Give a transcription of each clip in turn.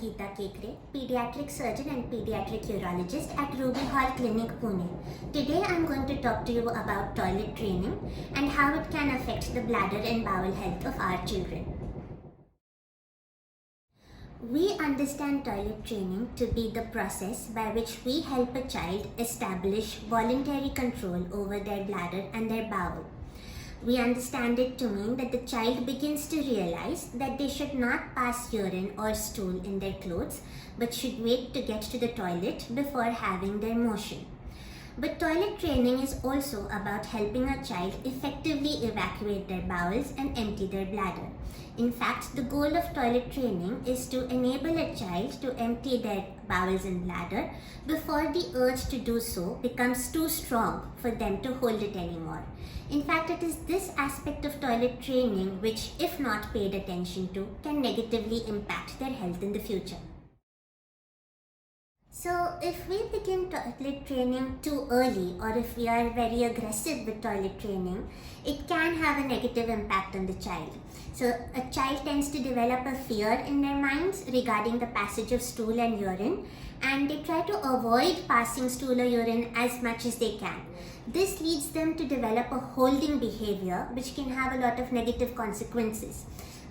Geeta Kekre, pediatric surgeon and pediatric urologist at Ruby Hall Clinic, Pune. Today I'm going to talk to you about toilet training and how it can affect the bladder and bowel health of our children. We understand toilet training to be the process by which we help a child establish voluntary control over their bladder and their bowel. We understand it to mean that the child begins to realize that they should not pass urine or stool in their clothes, but should wait to get to the toilet before having their motion. But toilet training is also about helping a child effectively evacuate their bowels and empty their bladder. In fact, the goal of toilet training is to enable a child to empty their bowels and bladder before the urge to do so becomes too strong for them to hold it anymore. In fact, it is this aspect of toilet training which, if not paid attention to, can negatively impact their health in the future. So, if we begin toilet training too early, or if we are very aggressive with toilet training, it can have a negative impact on the child. So, a child tends to develop a fear in their minds regarding the passage of stool and urine, and they try to avoid passing stool or urine as much as they can. This leads them to develop a holding behavior, which can have a lot of negative consequences.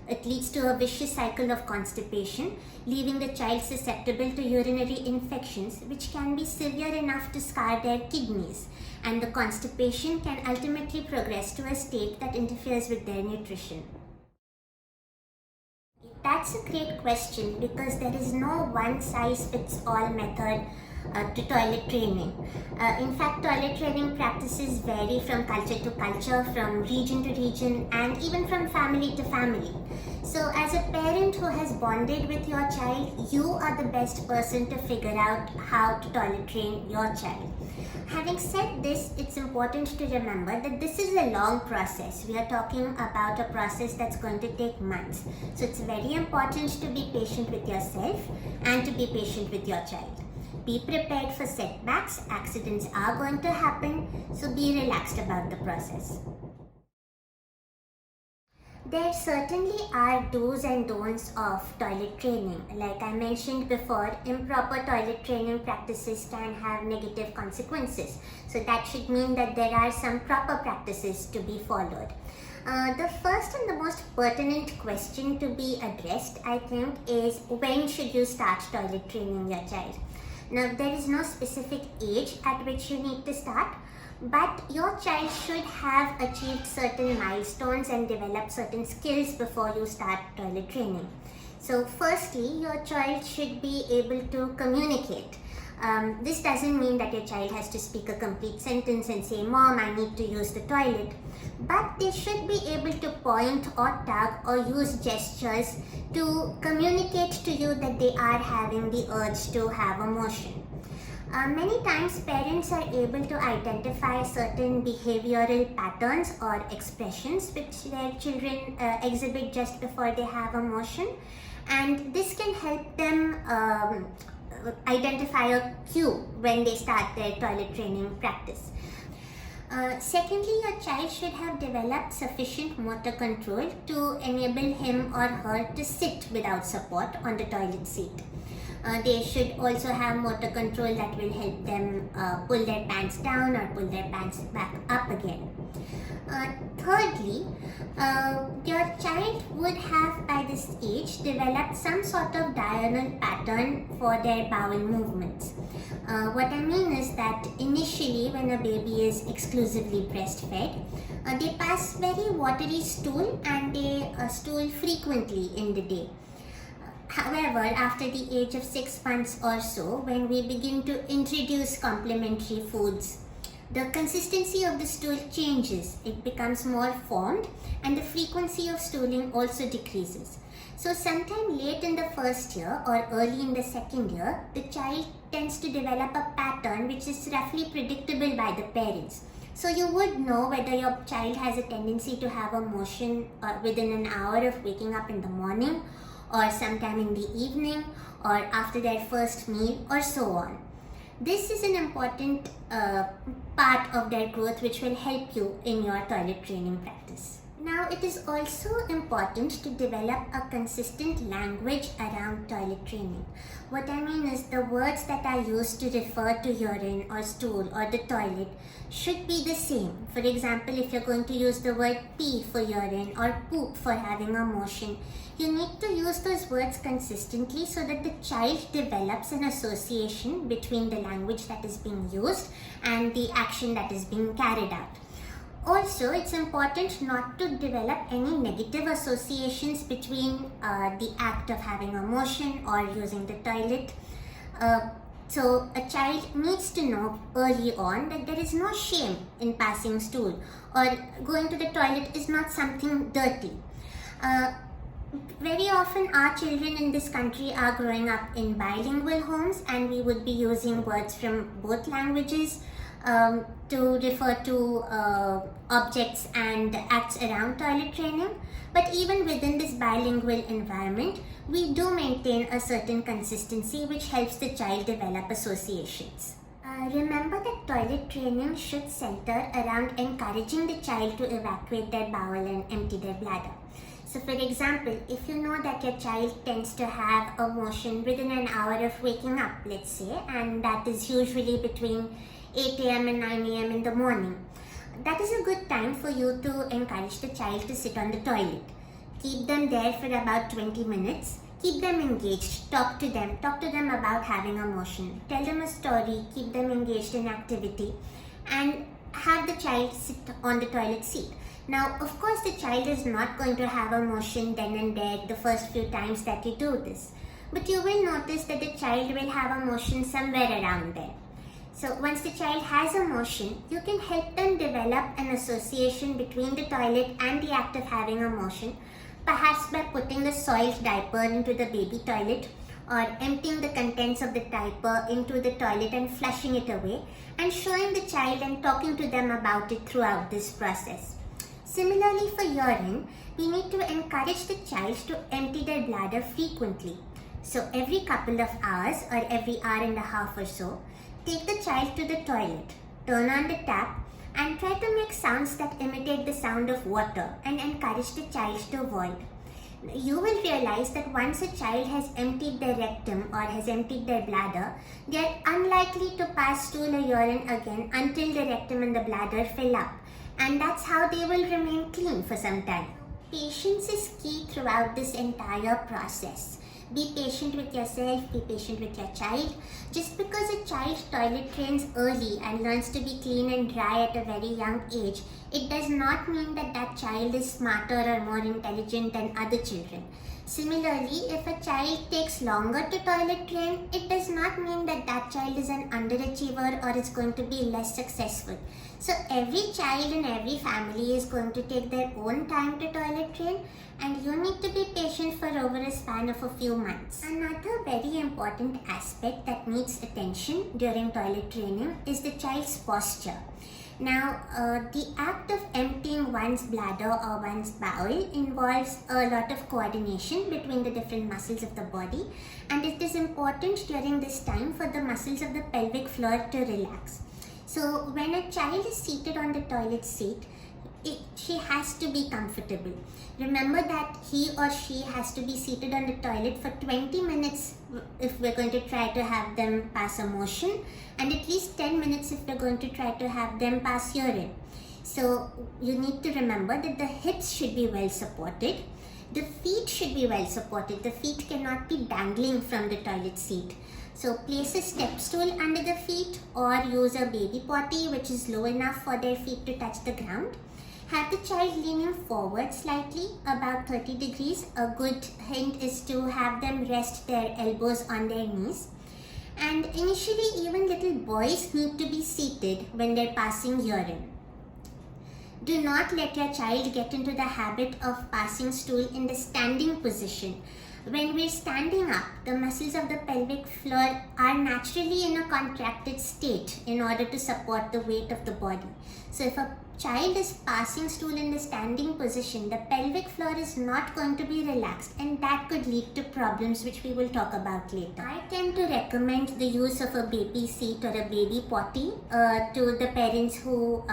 It leads to a vicious cycle of constipation, leaving the child susceptible to urinary infections, which can be severe enough to scar their kidneys. And the constipation can ultimately progress to a state that interferes with their nutrition. That's a great question because there is no one-size-fits-all method to toilet training. In fact, toilet training practices vary from culture to culture, from region to region, and even from family to family. So, as a parent who has bonded with your child, you are the best person to figure out how to toilet train your child. Having said this, it's important to remember that this is a long process. We are talking about a process that's going to take months. So, it's very important to be patient with yourself and to be patient with your child. Be prepared for setbacks. Accidents are going to happen, so be relaxed about the process. There certainly are do's and don'ts of toilet training. Like I mentioned before, improper toilet training practices can have negative consequences. So that should mean that there are some proper practices to be followed. The first and the most pertinent question to be addressed, I think, is when should you start toilet training your child? Now, there is no specific age at which you need to start, but your child should have achieved certain milestones and developed certain skills before you start toilet training. So, firstly, your child should be able to communicate. This doesn't mean that your child has to speak a complete sentence and say, "Mom, I need to use the toilet." But they should be able to point or tug or use gestures to communicate to you that they are having the urge to have a motion. Many times parents are able to identify certain behavioral patterns or expressions which their children exhibit just before they have a motion, and this can help them identify a cue when they start their toilet training practice. Secondly, your child should have developed sufficient motor control to enable him or her to sit without support on the toilet seat. They should also have motor control that will help them pull their pants down or pull their pants back up again. Thirdly, your child would have by this age developed some sort of diurnal pattern for their bowel movements. What I mean is that initially when a baby is exclusively breastfed, they pass very watery stool and they stool frequently in the day. However, after the age of 6 months or so, when we begin to introduce complementary foods, the consistency of the stool changes. It becomes more formed and the frequency of stooling also decreases. So sometime late in the first year or early in the second year, the child tends to develop a pattern which is roughly predictable by the parents. So you would know whether your child has a tendency to have a motion within an hour of waking up in the morning, or sometime in the evening, or after their first meal, or so on. This is an important part of their growth which will help you in your toilet training practice. Now, it is also important to develop a consistent language around toilet training. What I mean is, the words that are used to refer to urine or stool or the toilet should be the same. For example, if you're going to use the word pee for urine or poop for having a motion, you need to use those words consistently so that the child develops an association between the language that is being used and the action that is being carried out. Also, it's important not to develop any negative associations between the act of having a motion or using the toilet. So a child needs to know early on that there is no shame in passing stool, or going to the toilet is not something dirty. Very often our children in this country are growing up in bilingual homes, and we would be using words from both languages to refer to objects and acts around toilet training. But even within this bilingual environment, we do maintain a certain consistency which helps the child develop associations. Remember that toilet training should center around encouraging the child to evacuate their bowel and empty their bladder. So for example, if you know that your child tends to have a motion within an hour of waking up, let's say, and that is usually between 8 a.m. and 9 a.m. in the morning, that is a good time for you to encourage the child to sit on the toilet. Keep them there for about 20 minutes. Keep them engaged. Talk to them about having a motion. Tell them a story. Keep them engaged in activity. And have the child sit on the toilet seat. Now, of course, the child is not going to have a motion then and there the first few times that you do this. But you will notice that the child will have a motion somewhere around there. So once the child has a motion, you can help them develop an association between the toilet and the act of having a motion, perhaps by putting the soiled diaper into the baby toilet, or emptying the contents of the diaper into the toilet and flushing it away, and showing the child and talking to them about it throughout this process. Similarly, for urine, we need to encourage the child to empty their bladder frequently. So every couple of hours or every hour and a half or so, take the child to the toilet, turn on the tap, and try to make sounds that imitate the sound of water and encourage the child to void. You will realize that once a child has emptied their rectum or has emptied their bladder, they are unlikely to pass stool or urine again until the rectum and the bladder fill up. And that's how they will remain clean for some time. Patience is key throughout this entire process. Be patient with yourself, be patient with your child. Just because a child toilet trains early and learns to be clean and dry at a very young age, it does not mean that that child is smarter or more intelligent than other children. Similarly, if a child takes longer to toilet train, it does not mean that that child is an underachiever or is going to be less successful. So every child in every family is going to take their own time to toilet train, and you need to be patient for over a span of a few months. Another very important aspect that needs attention during toilet training is the child's posture. Now, the act of emptying one's bladder or one's bowel involves a lot of coordination between the different muscles of the body, and it is important during this time for the muscles of the pelvic floor to relax. So, when a child is seated on the toilet seat, she has to be comfortable. Remember that he or she has to be seated on the toilet for 20 minutes if we're going to try to have them pass a motion, and at least 10 minutes if we're going to try to have them pass urine. So you need to remember that the hips should be well supported. The feet should be well supported. The feet cannot be dangling from the toilet seat. So place a step stool under the feet, or use a baby potty which is low enough for their feet to touch the ground. Have the child leaning forward slightly, about 30 degrees. A good hint is to have them rest their elbows on their knees. And initially, even little boys need to be seated when they're passing urine. Do not let your child get into the habit of passing stool in the standing position. When we're standing up, the muscles of the pelvic floor are naturally in a contracted state in order to support the weight of the body. So if a child is passing stool in the standing position, the pelvic floor is not going to be relaxed, and that could lead to problems which we will talk about later. I tend to recommend the use of a baby seat or a baby potty to the parents who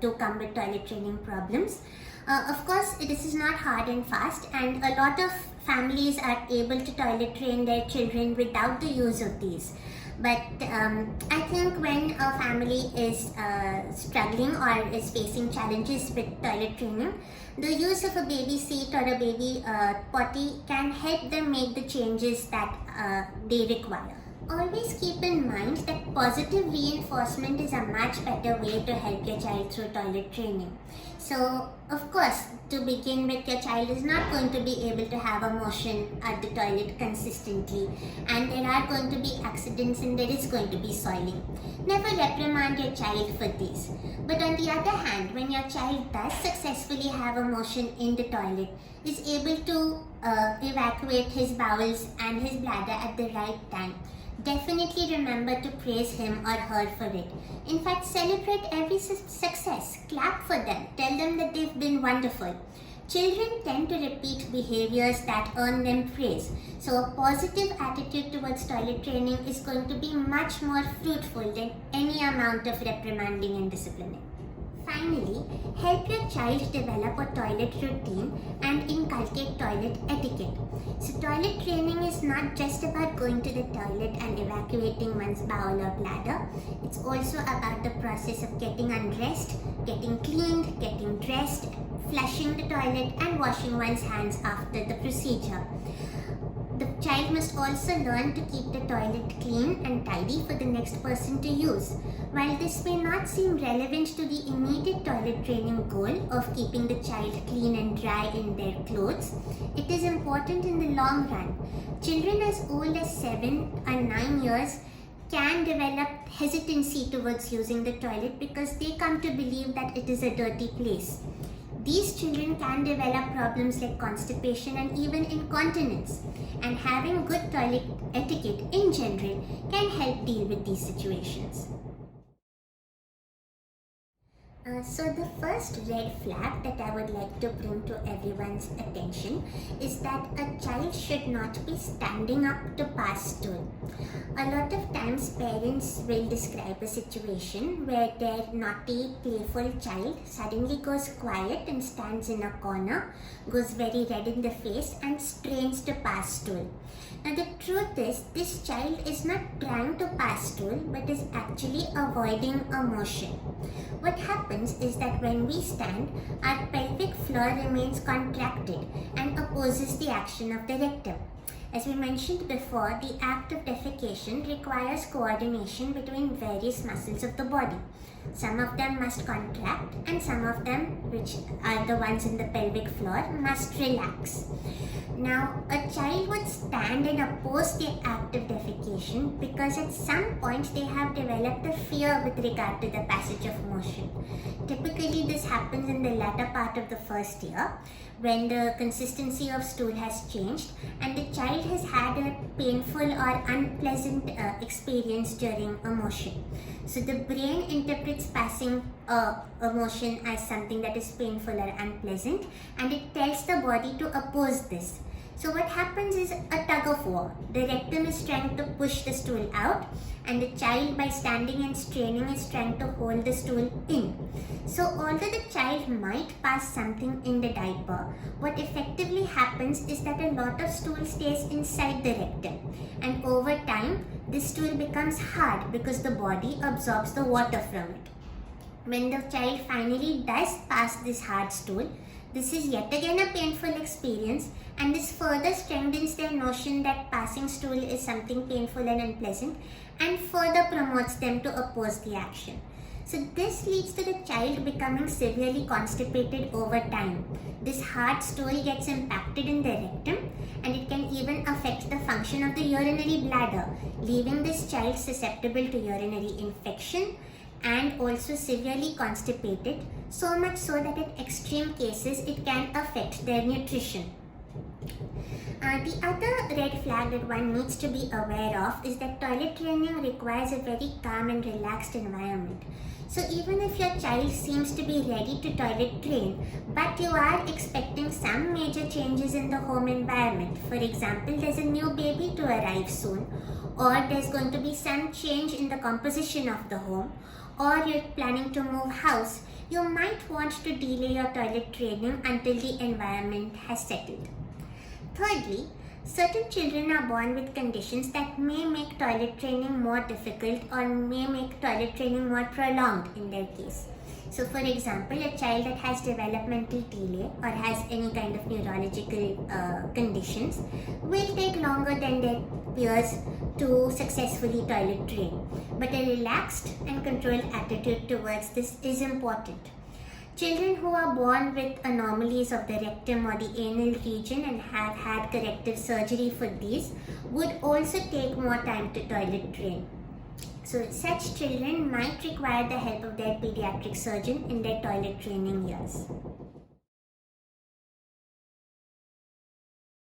do come with toilet training problems. Of course, this is not hard and fast, and a lot of families are able to toilet train their children without the use of these. But I think when a family is struggling or is facing challenges with toilet training, the use of a baby seat or a baby potty can help them make the changes that they require. Always keep in mind that positive reinforcement is a much better way to help your child through toilet training. So, of course, to begin with, your child is not going to be able to have a motion at the toilet consistently, and there are going to be accidents and there is going to be soiling. Never reprimand your child for these. But on the other hand, when your child does successfully have a motion in the toilet, is able to evacuate his bowels and his bladder at the right time, definitely remember to praise him or her for it. In fact, celebrate every success. Clap for them. Tell them that they've been wonderful. Children tend to repeat behaviors that earn them praise. So a positive attitude towards toilet training is going to be much more fruitful than any amount of reprimanding and disciplining. Finally, help your child develop a toilet routine and inculcate toilet etiquette. So toilet training is not just about going to the toilet and evacuating one's bowel or bladder. It's also about the process of getting undressed, getting cleaned, getting dressed, flushing the toilet and washing one's hands after the procedure. The child must also learn to keep the toilet clean and tidy for the next person to use. While this may not seem relevant to the immediate toilet training goal of keeping the child clean and dry in their clothes, it is important in the long run. Children as old as 7 and 9 years can develop hesitancy towards using the toilet because they come to believe that it is a dirty place. These children can develop problems like constipation and even incontinence, and having good toilet etiquette in general can help deal with these situations. So the first red flag that I would like to bring to everyone's attention is that a child should not be standing up to pass stool. A lot of times parents will describe a situation where their naughty, playful child suddenly goes quiet and stands in a corner, goes very red in the face and strains to pass stool. Now the truth is, this child is not trying to pass stool but is actually avoiding a motion. What happens is that when we stand, our pelvic floor remains contracted and opposes the action of the rectum. As we mentioned before, the act of defecation requires coordination between various muscles of the body. Some of them must contract and some of them, which are the ones in the pelvic floor, must relax. Now, a child would stand and oppose the act of defecation because at some point they have developed a fear with regard to the passage of motion. Typically, this happens in the latter part of the first year when the consistency of stool has changed and the child has had a painful or unpleasant experience during a motion. So the brain interprets passing a motion as something that is painful or unpleasant, and it tells the body to oppose this. So what happens is a tug of war. The rectum is trying to push the stool out, and the child, by standing and straining, is trying to hold the stool in. So although the child might pass something in the diaper, what effectively happens is that a lot of stool stays inside the rectum, and over time this stool becomes hard because the body absorbs the water from it. When the child finally does pass this hard stool, this is yet again a painful experience, and this further strengthens their notion that passing stool is something painful and unpleasant, and further promotes them to oppose the action. So this leads to the child becoming severely constipated over time. This hard stool gets impacted in the rectum, and it can even affect the function of the urinary bladder, leaving this child susceptible to urinary infection and also severely constipated, so much so that in extreme cases it can affect their nutrition. The other red flag that one needs to be aware of is that toilet training requires a very calm and relaxed environment. So even if your child seems to be ready to toilet train, but you are expecting some major changes in the home environment. For example, there's a new baby to arrive soon, or there's going to be some change in the composition of the home, or you're planning to move house, you might want to delay your toilet training until the environment has settled. Thirdly, certain children are born with conditions that may make toilet training more difficult or may make toilet training more prolonged in their case. So, for example, a child that has developmental delay or has any kind of neurological conditions will take longer than their peers to successfully toilet train. But a relaxed and controlled attitude towards this is important. Children who are born with anomalies of the rectum or the anal region and have had corrective surgery for these would also take more time to toilet train. So such children might require the help of their pediatric surgeon in their toilet training years.